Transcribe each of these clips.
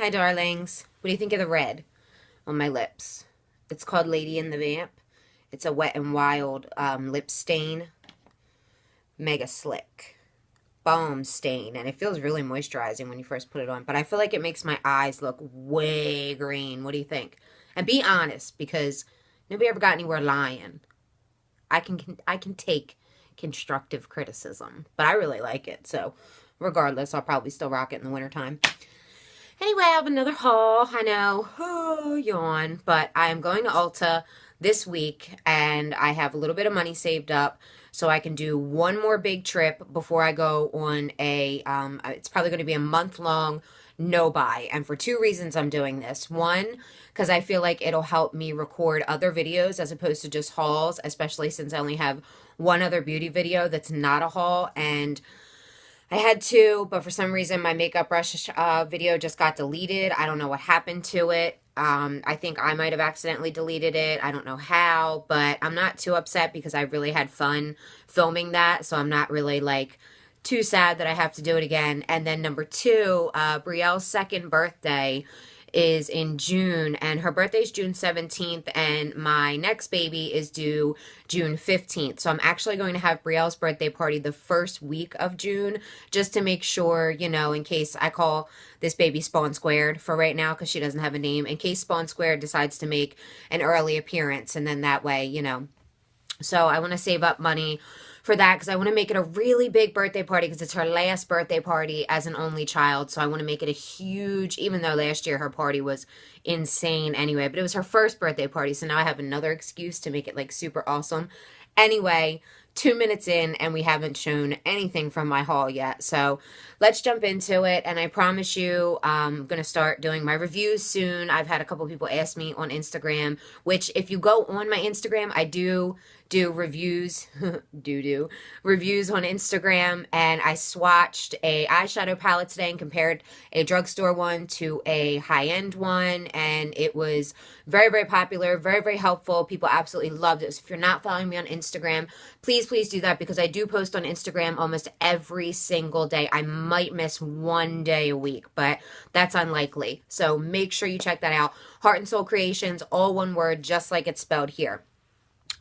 Hi, darlings. What do you think of the red on my lips? It's called Lady in the Vamp. It's a Wet and Wild lip stain. Mega slick. Balm stain. And it feels really moisturizing when you first put it on. But I feel like it makes my eyes look way green. What do you think? And be honest, because nobody ever got anywhere lying. I can take constructive criticism. But I really like it. So regardless, I'll probably still rock it in the wintertime. Anyway, I have another haul. I know, oh, yawn, but I am going to Ulta this week and I have a little bit of money saved up so I can do one more big trip before I go on it's probably going to be a month-long no buy. And for two reasons I'm doing this. One, because I feel like it'll help me record other videos as opposed to just hauls, especially since I only have one other beauty video that's not a haul. And I had two, but for some reason my makeup brush video just got deleted. I don't know what happened to it. I think I might have accidentally deleted it. I don't know how, but I'm not too upset because I really had fun filming that. So I'm not really like too sad that I have to do it again. And then number two, Brielle's second birthday is in June, and her birthday is June 17th, and my next baby is due June 15th. So I'm actually going to have Brielle's birthday party the first week of June, just to make sure, you know, in case I call this baby Spawn Squared for right now because she doesn't have a name, in case Spawn Squared decides to make an early appearance, and then that way, you know. So I want to save up money for that because I want to make it a really big birthday party because it's her last birthday party as an only child. So I want to make it a huge, even though last year her party was insane anyway, but it was her first birthday party. So now I have another excuse to make it like super awesome. Anyway, 2 minutes in and we haven't shown anything from my haul yet. So let's jump into it. And I promise you, I'm going to start doing my reviews soon. I've had a couple people ask me on Instagram, which if you go on my Instagram, I do reviews, reviews on Instagram, and I swatched a eyeshadow palette today and compared a drugstore one to a high-end one, and it was very, very popular, very, very helpful. People absolutely loved it. So if you're not following me on Instagram, please do that because I do post on Instagram almost every single day. I might miss one day a week, but that's unlikely. So make sure you check that out. Heart and Soul Creations, all one word, just like it's spelled here.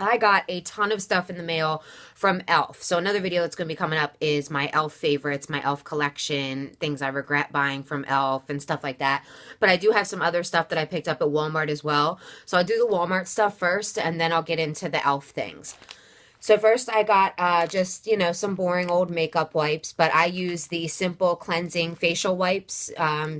I got a ton of stuff in the mail from E.l.f. So another video that's going to be coming up is my E.l.f. favorites, my E.l.f. collection, things I regret buying from E.l.f. and stuff like that. But I do have some other stuff that I picked up at Walmart as well. So I'll do the Walmart stuff first, and then I'll get into the E.l.f. things. So first I got just, you know, some boring old makeup wipes, but I use the Simple Cleansing Facial Wipes,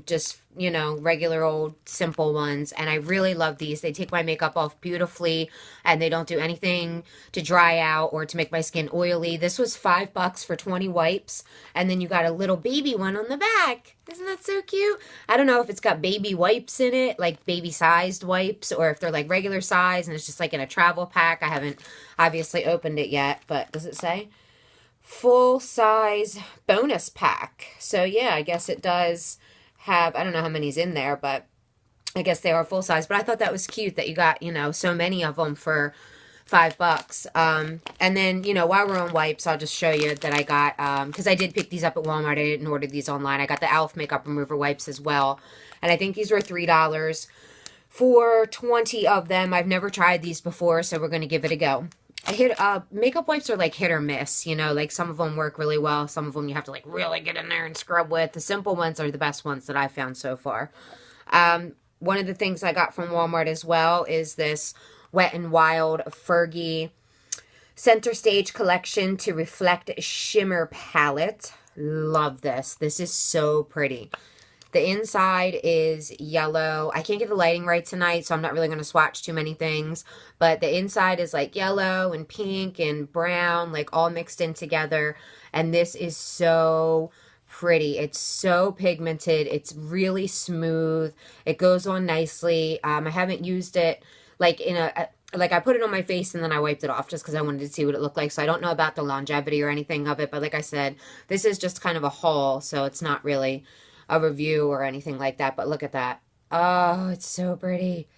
just, you know, regular old simple ones, and I really love these. They take my makeup off beautifully, and they don't do anything to dry out or to make my skin oily. This was $5 for 20 wipes, and then you got a little baby one on the back. Isn't that so cute? I don't know if it's got baby wipes in it, like baby-sized wipes, or if they're like regular size and it's just like in a travel pack. I haven't obviously opened it yet, but does it say? Full size bonus pack. So yeah, I guess it does have, I don't know how many's in there, but I guess they are full size. But I thought that was cute that you got, you know, so many of them for $5. And then, you know, while we're on wipes, I'll just show you that I got, because I did pick these up at Walmart. I didn't order these online. I got the E.l.f. makeup remover wipes as well. And I think these were $3 for 20 of them. I've never tried these before, so we're going to give it a go. Makeup wipes are like hit or miss, you know, like some of them work really well. Some of them you have to like really get in there and scrub with. The simple ones are the best ones that I've found so far. One of the things I got from Walmart as well is this Wet n Wild Fergie Center Stage Collection to Reflect Shimmer Palette. Love this. This is so pretty. The inside is yellow. I can't get the lighting right tonight, so I'm not really going to swatch too many things. But the inside is like yellow and pink and brown, like all mixed in together. And this is so pretty. It's so pigmented. It's really smooth. It goes on nicely. I haven't used it like in like I put it on my face and then I wiped it off just because I wanted to see what it looked like. So I don't know about the longevity or anything of it. But like I said, this is just kind of a haul, so it's not really a review or anything like that. But look at that. Oh, it's so pretty.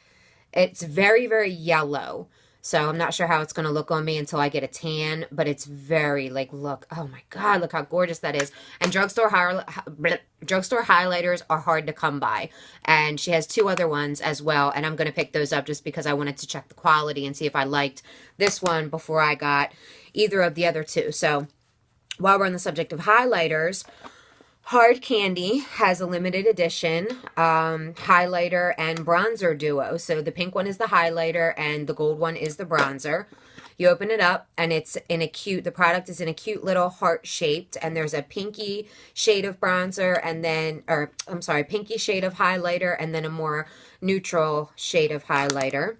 It's very, very yellow. So I'm not sure how it's going to look on me until I get a tan, but it's very, like, look, oh my God, look how gorgeous that is. And drugstore highlighters are hard to come by. And she has two other ones as well, and I'm going to pick those up just because I wanted to check the quality and see if I liked this one before I got either of the other two. So while we're on the subject of highlighters, Hard Candy has a limited edition highlighter and bronzer duo. So the pink one is the highlighter and the gold one is the bronzer. You open it up and it's in a cute, the product is in a cute little heart shaped, and there's a pinky shade of bronzer and then, or I'm sorry, pinky shade of highlighter and then a more neutral shade of highlighter.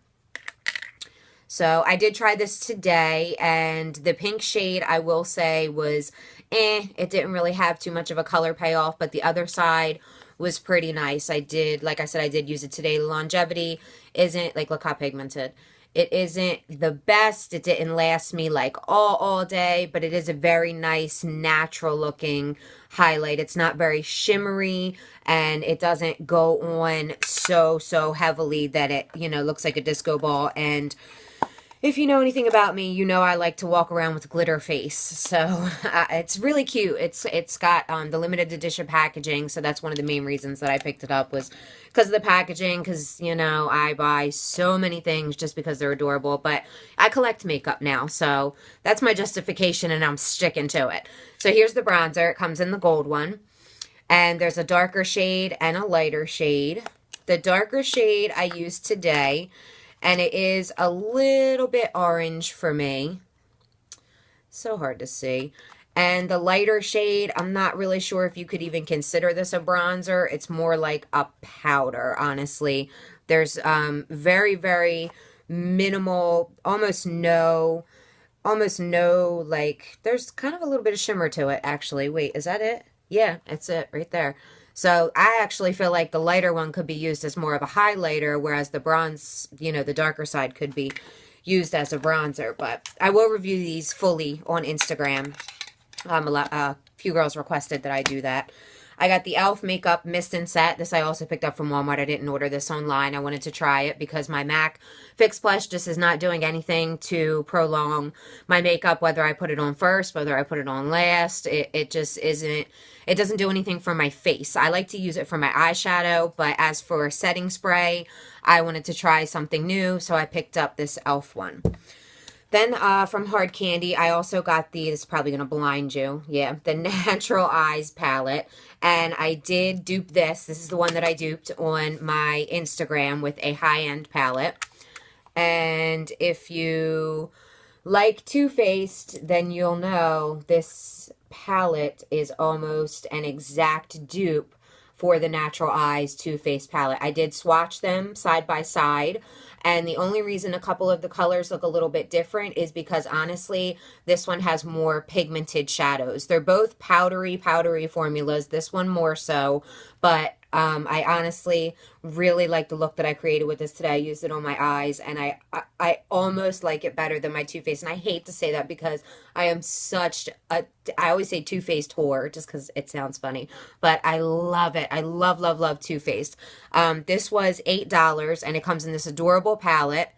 So I did try this today, and the pink shade, I will say, was it didn't really have too much of a color payoff, but the other side was pretty nice. I did, like I said, I did use it today. The longevity isn't, like, look how pigmented. It isn't the best. It didn't last me like all day, but it is a very nice, natural looking highlight. It's not very shimmery, and it doesn't go on so heavily that it, you know, looks like a disco ball. And if you know anything about me, you know I like to walk around with glitter face. So it's really cute. It's got the limited edition packaging, so that's one of the main reasons that I picked it up, was because of the packaging, because, you know, I buy so many things just because they're adorable. But I collect makeup now, so that's my justification, and I'm sticking to it. So here's the bronzer. It comes in the gold one, and there's a darker shade and a lighter shade. The darker shade I used today, and it is a little bit orange for me. So hard to see. And the lighter shade, I'm not really sure if you could even consider this a bronzer. It's more like a powder, honestly. There's very minimal, almost no, like, there's kind of a little bit of shimmer to it, actually. Wait, is that it? Yeah, that's it right there. So I actually feel like the lighter one could be used as more of a highlighter, whereas the bronze, you know, the darker side could be used as a bronzer. But I will review these fully on Instagram. A few girls requested that I do that. I got the e.l.f. Makeup Mist and Set. This I also picked up from Walmart. I didn't order this online. I wanted to try it because my MAC Fix Plus just is not doing anything to prolong my makeup, whether I put it on first, whether I put it on last. It just isn't, it doesn't do anything for my face. I like to use it for my eyeshadow, but as for setting spray, I wanted to try something new, so I picked up this e.l.f. one. Then from Hard Candy, I also got the, this is probably going to blind you, yeah, the Natural Eyes palette. And I did dupe this. This is the one that I duped on my Instagram with a high-end palette. And if you like Too Faced, then you'll know this palette is almost an exact dupe for the Natural Eyes Too Faced palette. I did swatch them side by side, and the only reason a couple of the colors look a little bit different is because, honestly, this one has more pigmented shadows. They're both powdery formulas, this one more so, but I honestly really like the look that I created with this today. I used it on my eyes, and I almost like it better than my Too Faced. And I hate to say that because I am such a, I always say Too Faced whore just because it sounds funny, but I love it. I love Too Faced. This was $8, and it comes in this adorable palette.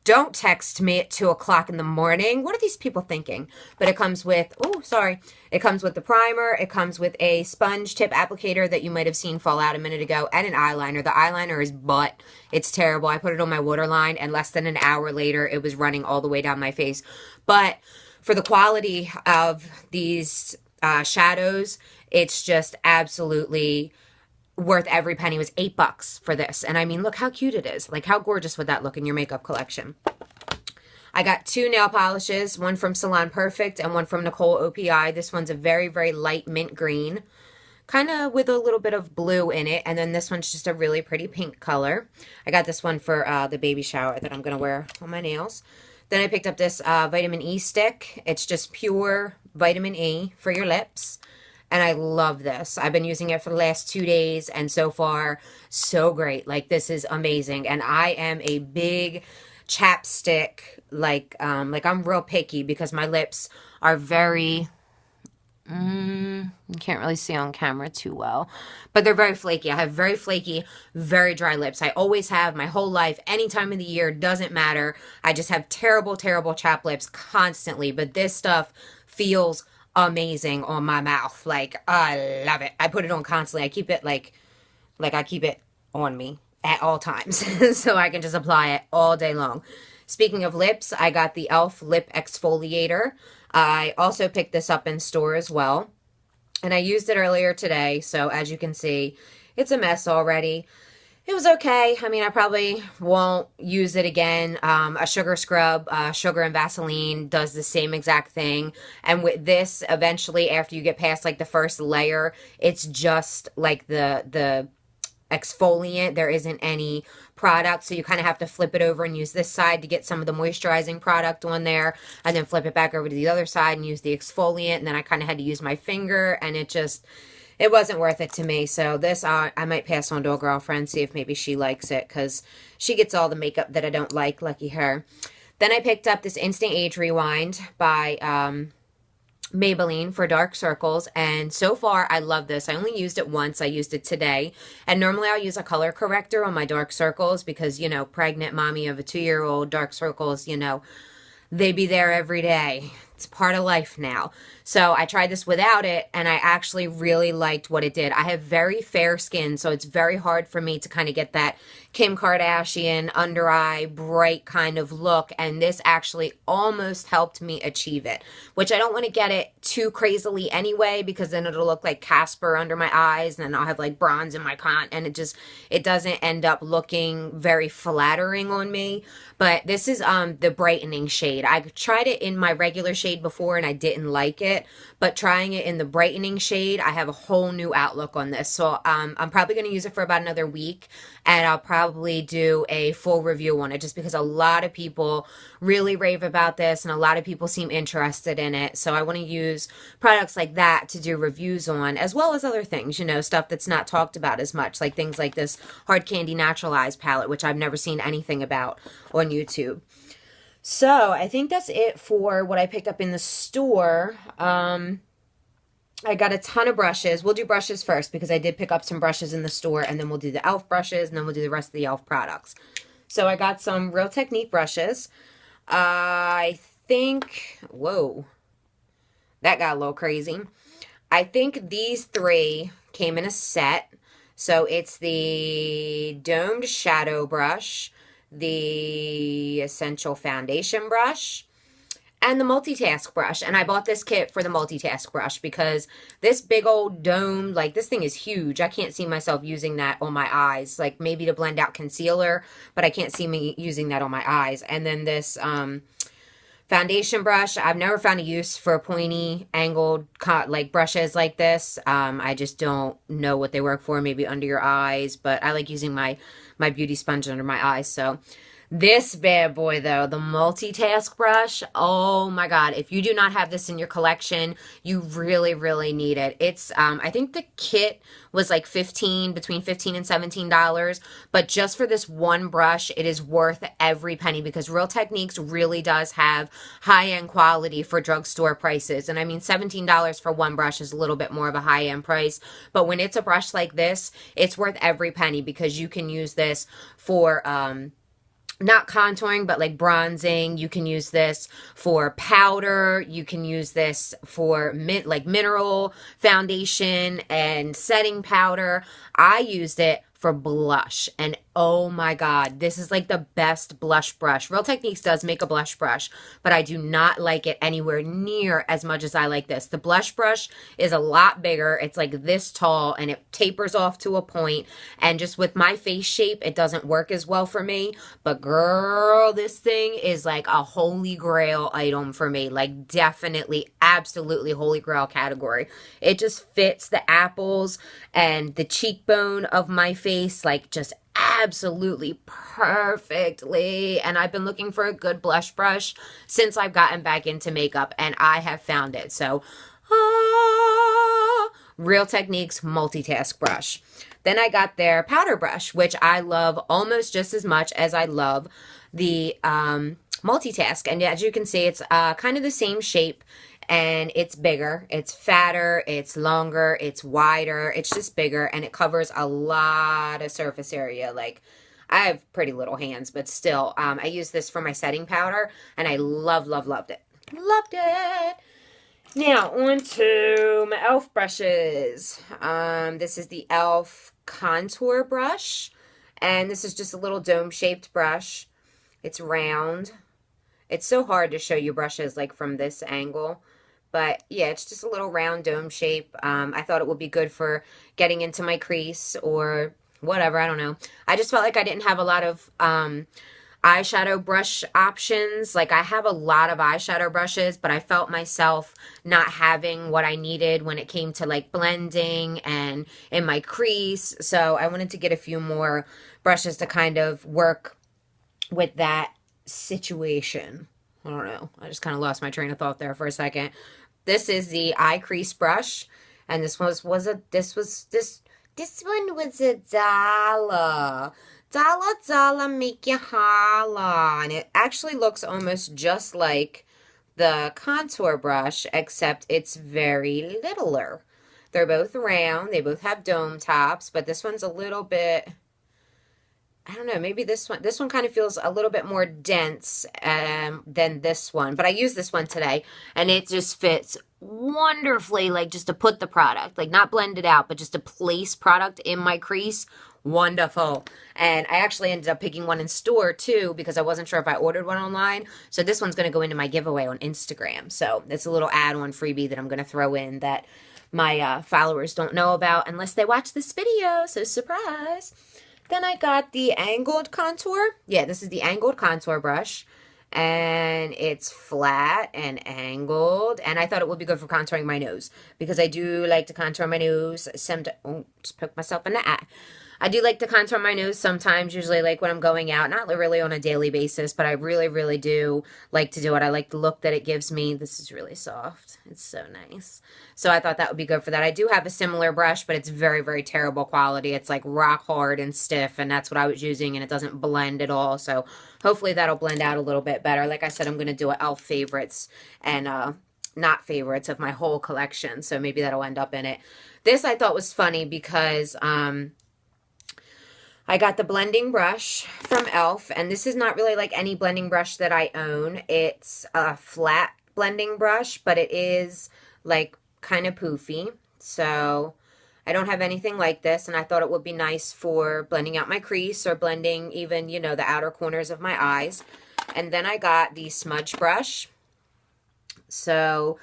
Don't text me at 2 o'clock in the morning. What are these people thinking? But it comes with, oh, sorry. It comes with the primer. It comes with a sponge tip applicator that you might have seen fall out a minute ago, and an eyeliner. The eyeliner is butt. It's terrible. I put it on my waterline, and less than an hour later, it was running all the way down my face. But for the quality of these shadows, it's just absolutely worth every penny. It was $8 for this. And I mean, look how cute it is. Like, how gorgeous would that look in your makeup collection? I got 2 nail polishes, one from Salon Perfect and one from Nicole OPI. This one's a very light mint green, kind of with a little bit of blue in it. And then this one's just a really pretty pink color. I got this one for the baby shower that I'm going to wear on my nails. Then I picked up this vitamin E stick. It's just pure vitamin E for your lips. And I love this. I've been using it for the last 2 days, and so far, so great. Like, this is amazing. And I am a big chapstick, like I'm real picky because my lips are very, You can't really see on camera too well, but they're very flaky. I have very flaky, very dry lips. I always have my whole life, any time of the year, doesn't matter. I just have terrible, terrible chapped lips constantly, but this stuff feels amazing on my mouth. Like, I love it. I put it on constantly. I keep it like I keep it on me at all times so I can just apply it all day long. Speaking of lips, I got the e.l.f. lip exfoliator. I also picked this up in store as well. And I used it earlier today, so as you can see, it's a mess already. It was okay. I mean, I probably won't use it again. A sugar scrub, sugar and Vaseline does the same exact thing. And with this, eventually, after you get past like the first layer, it's just like the exfoliant. There isn't any product, so you kind of have to flip it over and use this side to get some of the moisturizing product on there, and then flip it back over to the other side and use the exfoliant. And then I kind of had to use my finger, and it wasn't worth it to me. So this I might pass on to a girlfriend, see if maybe she likes it, because she gets all the makeup that I don't like. Lucky her. Then I picked up this Instant Age Rewind by Maybelline for dark circles, and so far I love this. I only used it once. I used it today, and normally I'll use a color corrector on my dark circles because, you know, pregnant mommy of a 2-year-old, dark circles, you know, they be there every day. It's part of life now. So I tried this without it, and I actually really liked what it did. I have very fair skin, so it's very hard for me to kind of get that Kim Kardashian under eye bright kind of look, and this actually almost helped me achieve it, which I don't want to get it too crazily anyway, because then it'll look like Casper under my eyes, and then I'll have like bronze in my and it doesn't end up looking very flattering on me. But this is the brightening shade. I tried it in my regular shade before and I didn't like it, but trying it in the brightening shade, I have a whole new outlook on this. So I'm probably going to use it for about another week, and I'll probably do a full review on it, just because a lot of people really rave about this and a lot of people seem interested in it. So I want to use products like that to do reviews on, as well as other things, you know, stuff that's not talked about as much, like things like this Hard Candy Naturalized palette, which I've never seen anything about on YouTube. So I think that's it for what I picked up in the store. I got a ton of brushes. We'll do brushes first because I did pick up some brushes in the store, and then we'll do the e.l.f. brushes, and then we'll do the rest of the e.l.f. products. So I got some Real Technique brushes. I think, whoa, that got a little crazy. I think these three came in a set. So it's the Domed Shadow Brush, the Essential Foundation Brush, and the Multitask Brush. And I bought this kit for the Multitask Brush because this big old dome, like this thing is huge. I can't see myself using that on my eyes, like maybe to blend out concealer, but I can't see me using that on my eyes. And then this foundation brush, I've never found a use for pointy angled like brushes like this. I just don't know what they work for, maybe under your eyes, but I like using my beauty sponge under my eyes. So this bad boy though, the Multitask Brush, oh my god, if you do not have this in your collection, you really need it. It's I think the kit was like between $15 and $17, but just for this one brush, it is worth every penny, because Real Techniques really does have high-end quality for drugstore prices. And I mean, $17 for one brush is a little bit more of a high-end price, but when it's a brush like this, it's worth every penny, because you can use this for not contouring, but like bronzing. You can use this for powder. You can use this for like mineral foundation and setting powder. I used it for blush, and oh my god, this is like the best blush brush. Real Techniques does make a blush brush, but I do not like it anywhere near as much as I like this. The blush brush is a lot bigger. It's like this tall, and it tapers off to a point, and just with my face shape, it doesn't work as well for me. But girl, this thing is like a holy grail item for me. Like definitely, absolutely holy grail category. It just fits the apples and the cheekbone of my face, like just absolutely perfectly. And I've been looking for a good blush brush since I've gotten back into makeup, and I have found it. So Real Techniques Multitask Brush. Then I got their powder brush, which I love almost just as much as I love the Multitask. And as you can see, it's kind of the same shape and it's bigger, it's fatter, it's longer, it's wider, it's just bigger, and it covers a lot of surface area. Like, I have pretty little hands, but still, I use this for my setting powder, and I loved it. Loved it. Now, on to my e.l.f. brushes. This is the e.l.f. contour brush, and this is just a little dome-shaped brush. It's round. It's so hard to show you brushes like from this angle. But yeah, it's just a little round dome shape. I thought it would be good for getting into my crease or whatever. I don't know. I just felt like I didn't have a lot of eyeshadow brush options. Like, I have a lot of eyeshadow brushes, but I felt myself not having what I needed when it came to like blending and in my crease. So I wanted to get a few more brushes to kind of work with that situation. I don't know. I just kind of lost my train of thought there for a second. This is the eye crease brush, and this one was a dollar. Dollar make you holla. And it actually looks almost just like the contour brush, except it's very littler. They're both round. They both have dome tops, but this one's a little bit, I don't know, maybe this one kind of feels a little bit more dense than this one. But I used this one today, and it just fits wonderfully, like just to put the product, like not blend it out, but just to place product in my crease. Wonderful. And I actually ended up picking one in store too, because I wasn't sure if I ordered one online. So this one's going to go into my giveaway on Instagram. So it's a little add-on freebie that I'm going to throw in that my followers don't know about unless they watch this video. So surprise. Then I got the angled contour. Yeah, this is the angled contour brush. And it's flat and angled. And I thought it would be good for contouring my nose, because I do like to contour my nose. Oh, just poked myself in the eye. I do like to contour my nose sometimes, usually like when I'm going out. Not really on a daily basis, but I really, really do like to do it. I like the look that it gives me. This is really soft. It's so nice. So I thought that would be good for that. I do have a similar brush, but it's very, very terrible quality. It's like rock hard and stiff, and that's what I was using, and it doesn't blend at all. So hopefully that'll blend out a little bit better. Like I said, I'm going to do an e.l.f. favorites and not favorites of my whole collection. So maybe that'll end up in it. This I thought was funny because I got the blending brush from e.l.f. and this is not really like any blending brush that I own. It's a flat blending brush, but it is like kind of poofy. So I don't have anything like this, and I thought it would be nice for blending out my crease or blending even, you know, the outer corners of my eyes. And then I got the smudge brush. So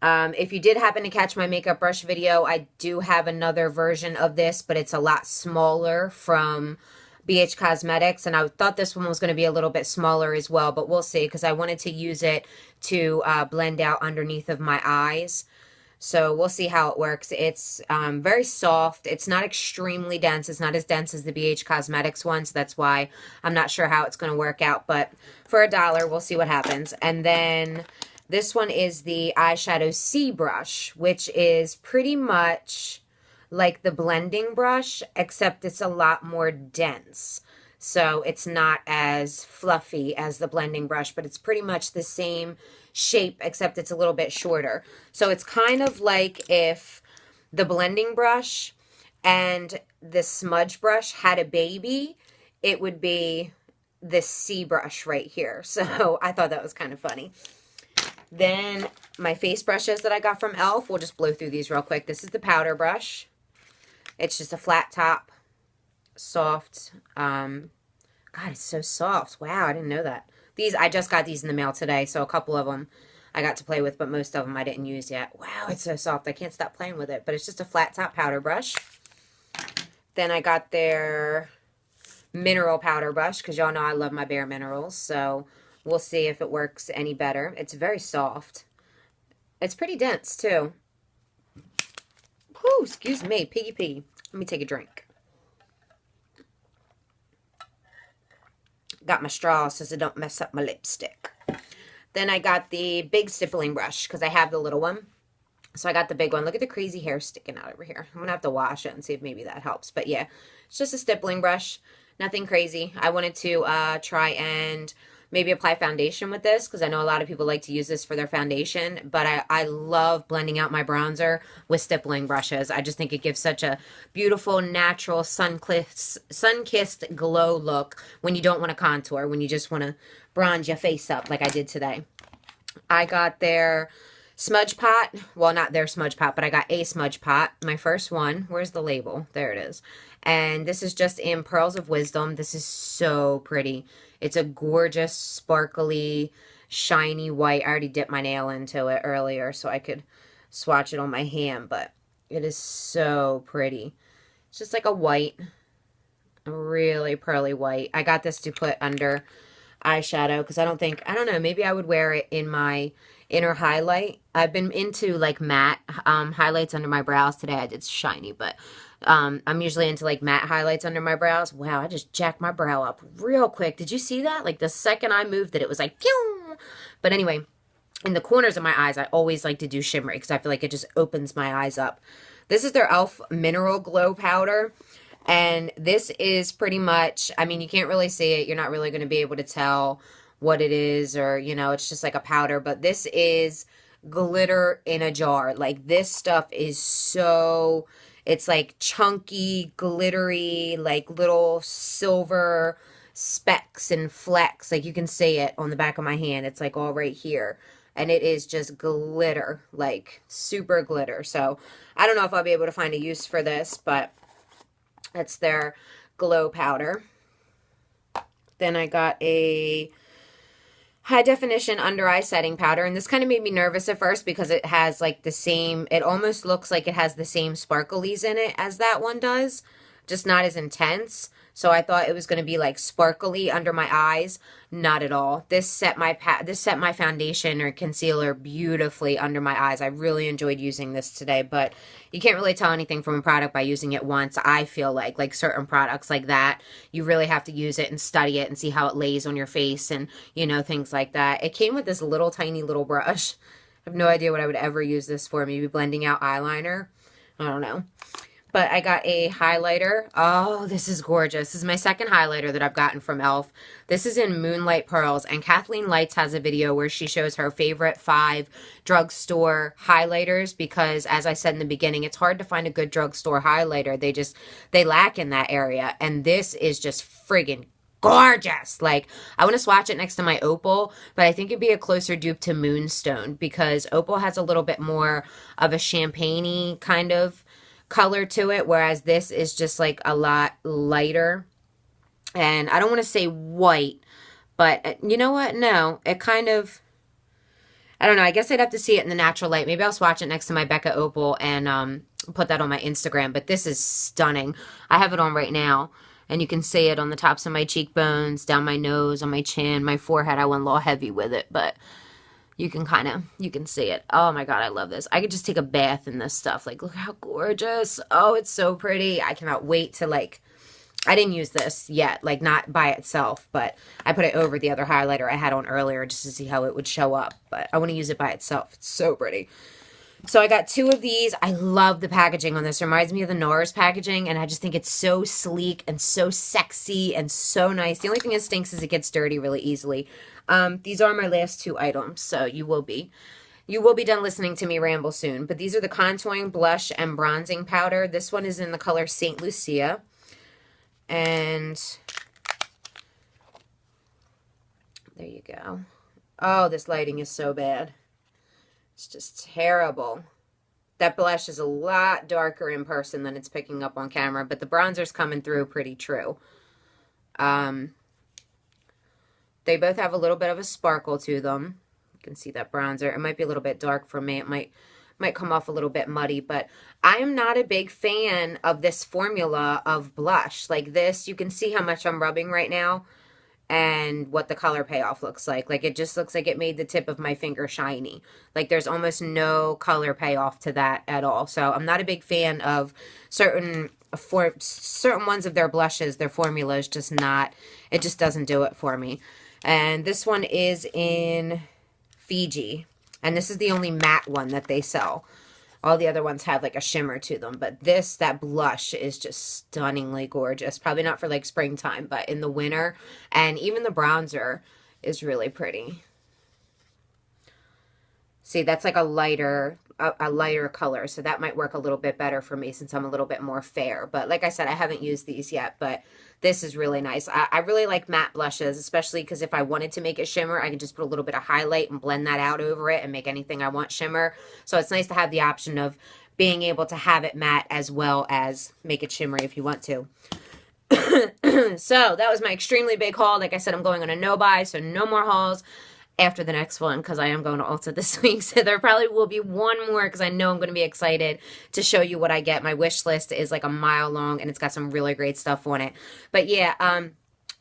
if you did happen to catch my makeup brush video, I do have another version of this, but it's a lot smaller from BH Cosmetics, and I thought this one was going to be a little bit smaller as well, but we'll see, because I wanted to use it to blend out underneath of my eyes. So we'll see how it works. It's very soft. It's not extremely dense. It's not as dense as the BH Cosmetics one, so that's why I'm not sure how it's going to work out, but for $1, we'll see what happens. And then this one is the eyeshadow C brush, which is pretty much like the blending brush, except it's a lot more dense. So it's not as fluffy as the blending brush, but it's pretty much the same shape, except it's a little bit shorter. So it's kind of like if the blending brush and the smudge brush had a baby, it would be this C brush right here. So I thought that was kind of funny. Then my face brushes that I got from e.l.f. We'll just blow through these real quick. This is the powder brush. It's just a flat top, soft. God, it's so soft. Wow, I didn't know that. These, I just got these in the mail today, so a couple of them I got to play with, but most of them I didn't use yet. Wow, it's so soft. I can't stop playing with it, but it's just a flat top powder brush. Then I got their mineral powder brush, because y'all know I love my Bare Minerals, so we'll see if it works any better. It's very soft. It's pretty dense, too. Whew, excuse me, piggy pee. Let me take a drink. Got my straw so it don't mess up my lipstick. Then I got the big stippling brush, because I have the little one. So I got the big one. Look at the crazy hair sticking out over here. I'm going to have to wash it and see if maybe that helps. But yeah, it's just a stippling brush. Nothing crazy. I wanted to try and maybe apply foundation with this, because I know a lot of people like to use this for their foundation, but I love blending out my bronzer with stippling brushes. I just think it gives such a beautiful, natural, sun-kissed glow look when you don't want to contour, when you just want to bronze your face up like I did today. I got their smudge pot. Well, not their smudge pot, but I got a smudge pot. My first one. Where's the label? There it is. And this is just in Pearls of Wisdom. This is so pretty. It's a gorgeous, sparkly, shiny white. I already dipped my nail into it earlier so I could swatch it on my hand, but it is so pretty. It's just like a white, a really pearly white. I got this to put under eyeshadow because I don't know, maybe I would wear it in my inner highlight. I've been into like matte highlights under my brows. Today I did shiny, but I'm usually into like matte highlights under my brows. Wow, I just jacked my brow up real quick. Did you see that? Like the second I moved it, it was like pew! But anyway, in the corners of my eyes, I always like to do shimmery because I feel like it just opens my eyes up. This is their e.l.f. Mineral Glow Powder. And this is pretty much, I mean, you can't really see it. You're not really going to be able to tell what it is, or, you know, it's just like a powder. But this is glitter in a jar. Like, this stuff is so, it's like chunky, glittery, like little silver specks and flecks. Like, you can see it on the back of my hand. It's like all right here. And it is just glitter, like super glitter. So, I don't know if I'll be able to find a use for this, but that's their glow powder. Then I got a high definition under eye setting powder. And this kind of made me nervous at first because it has like the same, it almost looks like it has the same sparklies in it as that one does, just not as intense. So I thought it was going to be like sparkly under my eyes. Not at all. This set my foundation or concealer beautifully under my eyes. I really enjoyed using this today, but you can't really tell anything from a product by using it once. I feel like certain products like that, you really have to use it and study it and see how it lays on your face and, you know, things like that. It came with this little tiny little brush. I have no idea what I would ever use this for. Maybe blending out eyeliner. I don't know. But I got a highlighter. Oh, this is gorgeous. This is my second highlighter that I've gotten from e.l.f. This is in Moonlight Pearls. And Kathleen Lights has a video where she shows her favorite 5 drugstore highlighters. Because, as I said in the beginning, it's hard to find a good drugstore highlighter. They lack in that area. And this is just friggin' gorgeous. Like, I want to swatch it next to my Opal, but I think it'd be a closer dupe to Moonstone. Because Opal has a little bit more of a champagne-y kind of color to it, whereas this is just like a lot lighter. And I don't want to say white, but you know what? No, it kind of, I don't know. I guess I'd have to see it in the natural light. Maybe I'll swatch it next to my Becca Opal and put that on my Instagram. But this is stunning. I have it on right now, and you can see it on the tops of my cheekbones, down my nose, on my chin, my forehead. I went a little heavy with it, but you can see it. Oh my God, I love this. I could just take a bath in this stuff. Like, look how gorgeous. Oh, it's so pretty. I cannot wait to like, I didn't use this yet, like not by itself, but I put it over the other highlighter I had on earlier just to see how it would show up. But I want to use it by itself. It's so pretty. So I got 2 of these. I love the packaging on this. It reminds me of the NARS packaging, and I just think it's so sleek and so sexy and so nice. The only thing that stinks is it gets dirty really easily. These are my last 2 items, so you will be done listening to me ramble soon. But these are the contouring blush and bronzing powder. This one is in the color St. Lucia. And there you go. Oh, this lighting is so bad. It's just terrible. That blush is a lot darker in person than it's picking up on camera, but the bronzer's coming through pretty true. They both have a little bit of a sparkle to them. You can see that bronzer. It might be a little bit dark for me. It might come off a little bit muddy, but I am not a big fan of this formula of blush. Like this, you can see how much I'm rubbing right now and what the color payoff looks like. Like, it just looks like it made the tip of my finger shiny. Like, there's almost no color payoff to that at all. So, I'm not a big fan of certain ones of their blushes. Their formula is just not, it just doesn't do it for me. And this one is in Fiji. And this is the only matte one that they sell. All the other ones have like a shimmer to them, but that blush is just stunningly gorgeous. Probably not for like springtime, but in the winter. And even the bronzer is really pretty. See, that's like a lighter color, so that might work a little bit better for me since I'm a little bit more fair. But like I said, I haven't used these yet, but this is really nice. I really like matte blushes, especially because if I wanted to make it shimmer, I can just put a little bit of highlight and blend that out over it and make anything I want shimmer. So it's nice to have the option of being able to have it matte as well as make it shimmery if you want to. So that was my extremely big haul. Like I said, I'm going on a no-buy, so no more hauls after the next one because I am going to Ulta this week. So there probably will be one more because I know I'm going to be excited to show you what I get. My wish list is like a mile long and it's got some really great stuff on it. But yeah,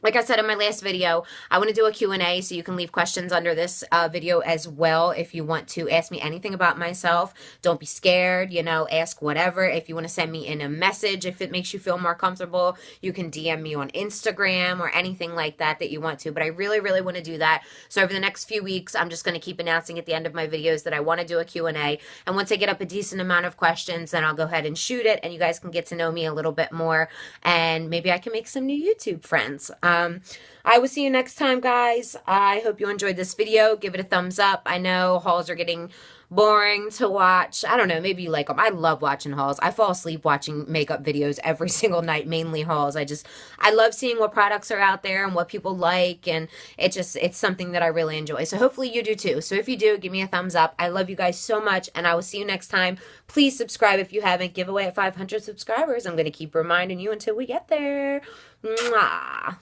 like I said in my last video, I want to do a Q&A, so you can leave questions under this video as well if you want to ask me anything about myself. Don't be scared, you know, ask whatever. If you want to send me in a message, if it makes you feel more comfortable, you can DM me on Instagram or anything like that that you want to. But I really, really want to do that. So over the next few weeks, I'm just going to keep announcing at the end of my videos that I want to do a Q&A. And once I get up a decent amount of questions, then I'll go ahead and shoot it, and you guys can get to know me a little bit more. And maybe I can make some new YouTube friends. I will see you next time, guys. I hope you enjoyed this video. Give it a thumbs up. I know hauls are getting boring to watch. I don't know, maybe you like them. I love watching hauls. I fall asleep watching makeup videos every single night, mainly hauls. I love seeing what products are out there and what people like, and it's something that I really enjoy. So hopefully you do too. So if you do, give me a thumbs up. I love you guys so much, and I will see you next time. Please subscribe if you haven't. Giveaway at 500 subscribers. I'm going to keep reminding you until we get there. Mwah.